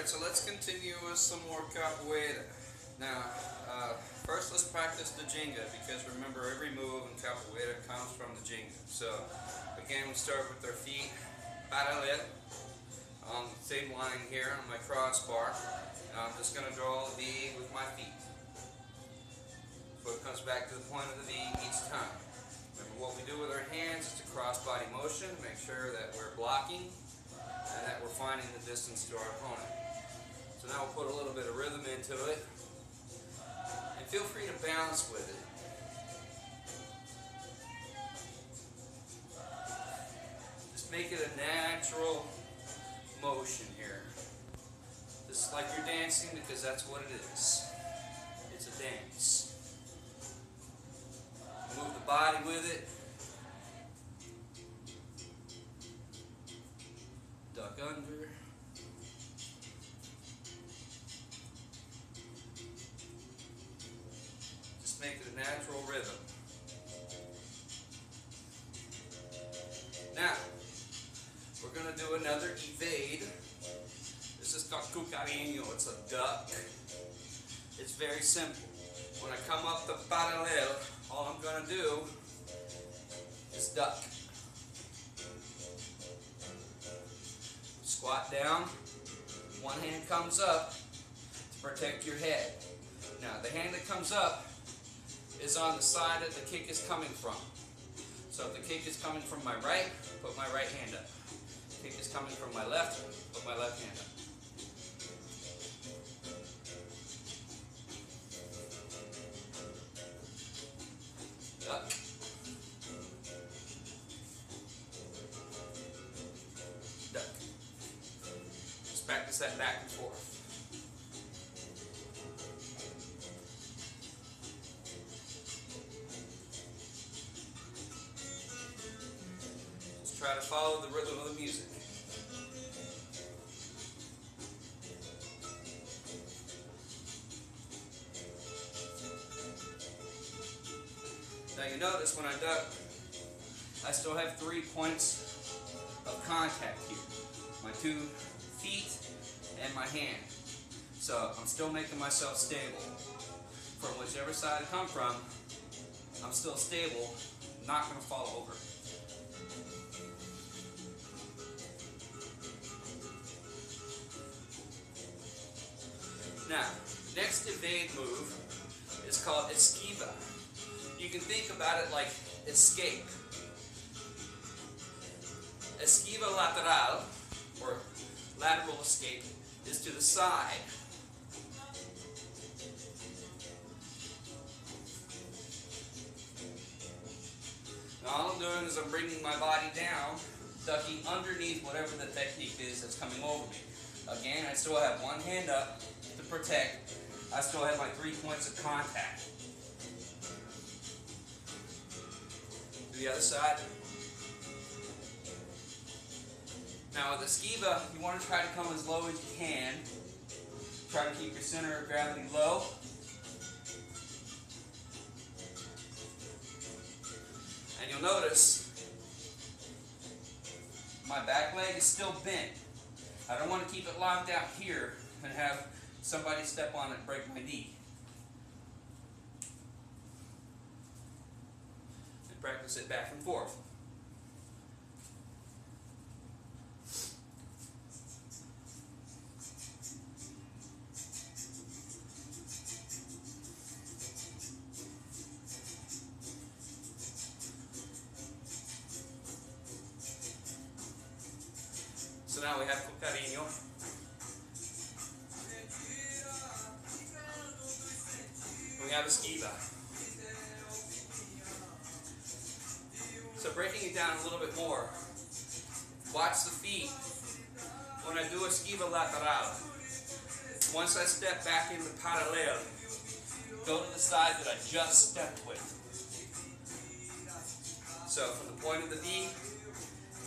So let's continue with some more capoeira. Now, first let's practice the jinga, because remember, every move in capoeira comes from the jinga. So again, we start with our feet parallel on the same line here on my crossbar. Now I'm just going to draw a V with my feet. Foot comes back to the point of the V each time. Remember, what we do with our hands is to cross-body motion, make sure that we're blocking and that we're finding the distance to our opponent. So now we'll put a little bit of rhythm into it, and feel free to bounce with it. Just make it a natural motion here. Just like you're dancing, because that's what it is. It's a dance. Move the body with it. Duck under. Just make it a natural rhythm. Now, we're going to do another evade. This is called cucarino. It's a duck. It's very simple. When I come up the parallel, all I'm going to do is duck. Squat down. One hand comes up to protect your head. Now, the hand that comes up is on the side that the kick is coming from. So if the kick is coming from my right, put my right hand up. If the kick is coming from my left, put my left hand up. Duck. Duck. Just practice that back and forth. Just try to follow the rhythm of the music. Now you notice when I duck, I still have 3 points of contact here. My 2 feet and my hand. So I'm still making myself stable. From whichever side I come from, I'm still stable, not going to fall over. Now, the next evade move is called esquiva. You can think about it like escape. Esquiva lateral, or lateral escape, is to the side. Now all I'm doing is I'm bringing my body down, ducking underneath whatever the technique is that's coming over me. Again, I still have one hand up to protect. I still have my 3 points of contact. The other side. Now with esquiva, you want to try to come as low as you can. Try to keep your center of gravity low. And you'll notice my back leg is still bent. I don't want to keep it locked out here and have somebody step on it and break my knee. Practice it back and forth. So now we have cucarino. We have esquiva. So breaking it down a little bit more, watch the feet. When I do esquiva lateral, once I step back into parallel, go to the side that I just stepped with. So from the point of the V,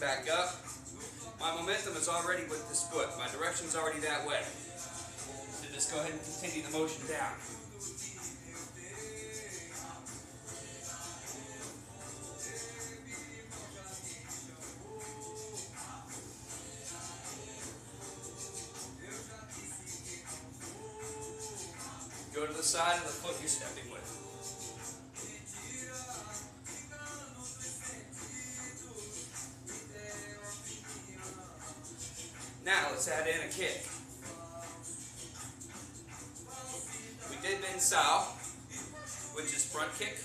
back up. My momentum is already with this foot. My direction is already that way. So just go ahead and continue the motion down. the side of the foot you're stepping with. Now let's add in a kick. We did bin sao, which is front kick.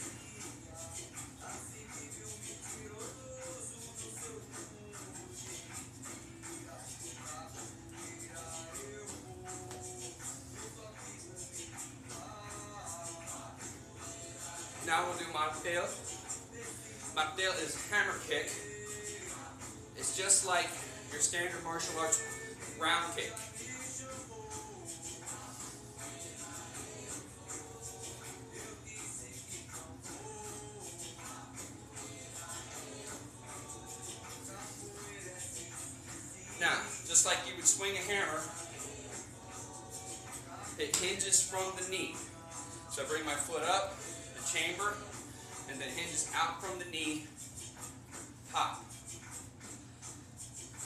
Now we'll do mocktail. Mocktail is hammer kick. It's just like your standard martial arts round kick. Now, just like you would swing a hammer, it hinges from the knee. So I bring my foot up, the chamber, and then hinges out from the knee, pop.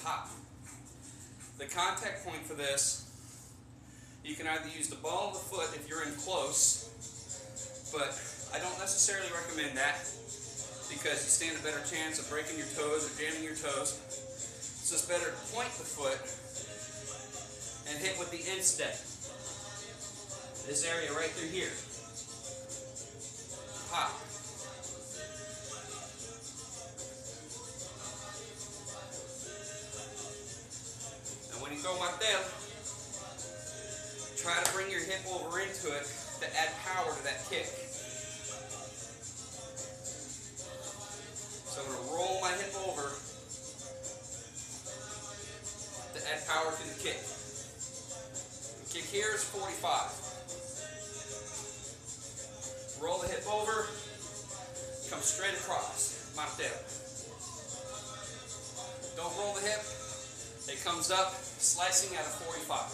Pop. The contact point for this, you can either use the ball of the foot if you're in close, but I don't necessarily recommend that because you stand a better chance of breaking your toes or jamming your toes. So it's better to point the foot and hit with the instep. This area right through here. Pop. When you go like that, try to bring your hip over into it to add power to that kick. So I'm going to roll my hip over to add power to the kick. The kick here is 45. Roll the hip over, come straight across, mocktail. Don't roll the hip. It comes up, slicing at a 45.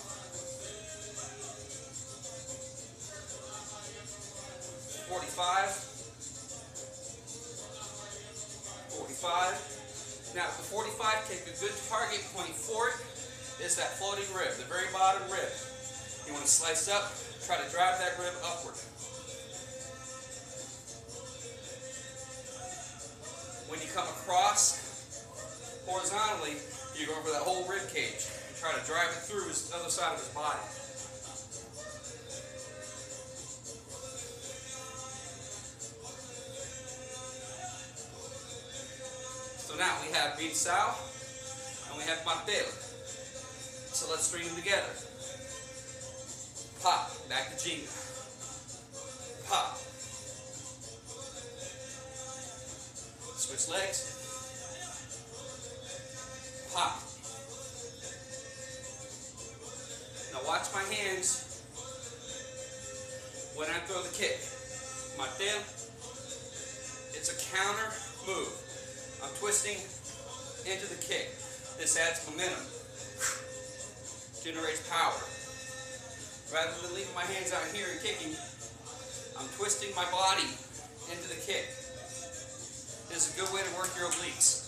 45. 45. Now, the 45 kick, a good target point for it is that floating rib, the very bottom rib. You want to slice up, try to drive that rib upward. When you come across horizontally, you go over that whole rib cage. Try to drive it through his other side of his body. So now we have bin sao and we have mocktail. So let's string them together. Pop, back to Jinga. Pop. Switch legs. Pop. Now watch my hands when I throw the kick. Mocktail. It's a counter move. I'm twisting into the kick. This adds momentum. Generates power. Rather than leaving my hands out here and kicking, I'm twisting my body into the kick. This is a good way to work your obliques.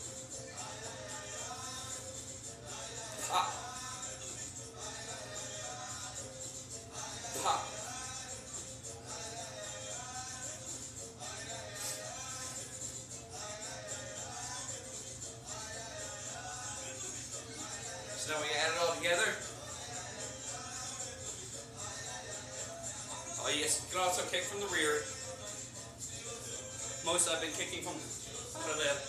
Pop. Pop. So now we add it all together. Oh yes, you can also kick from the rear. Most I've been kicking from the left.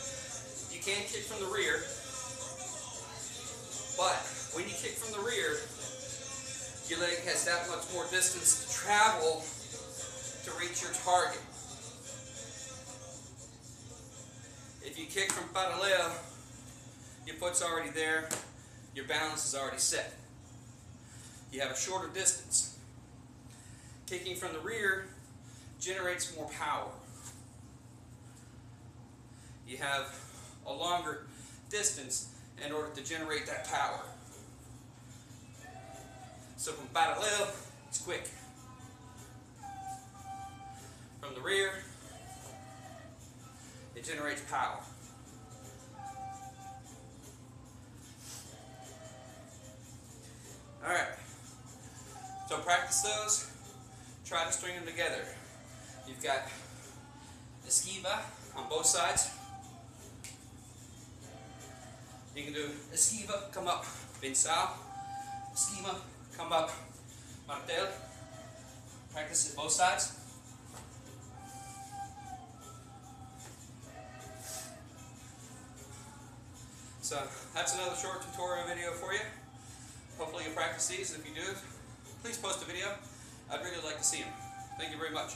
You can kick from the rear. But when you kick from the rear, your leg has that much more distance to travel to reach your target. If you kick from parallel, your foot's already there, your balance is already set. You have a shorter distance. Kicking from the rear generates more power. You have a longer distance in order to generate that power. So from parallel, it's quick. From the rear, it generates power. Alright, so practice those. try to string them together. You've got esquiva on both sides. You can do esquiva, come up, pinçal, esquiva, come up, martel. Practice it both sides. So that's another short tutorial video for you. Hopefully you practice these, and if you do, please post a video. I'd really like to see them. Thank you very much.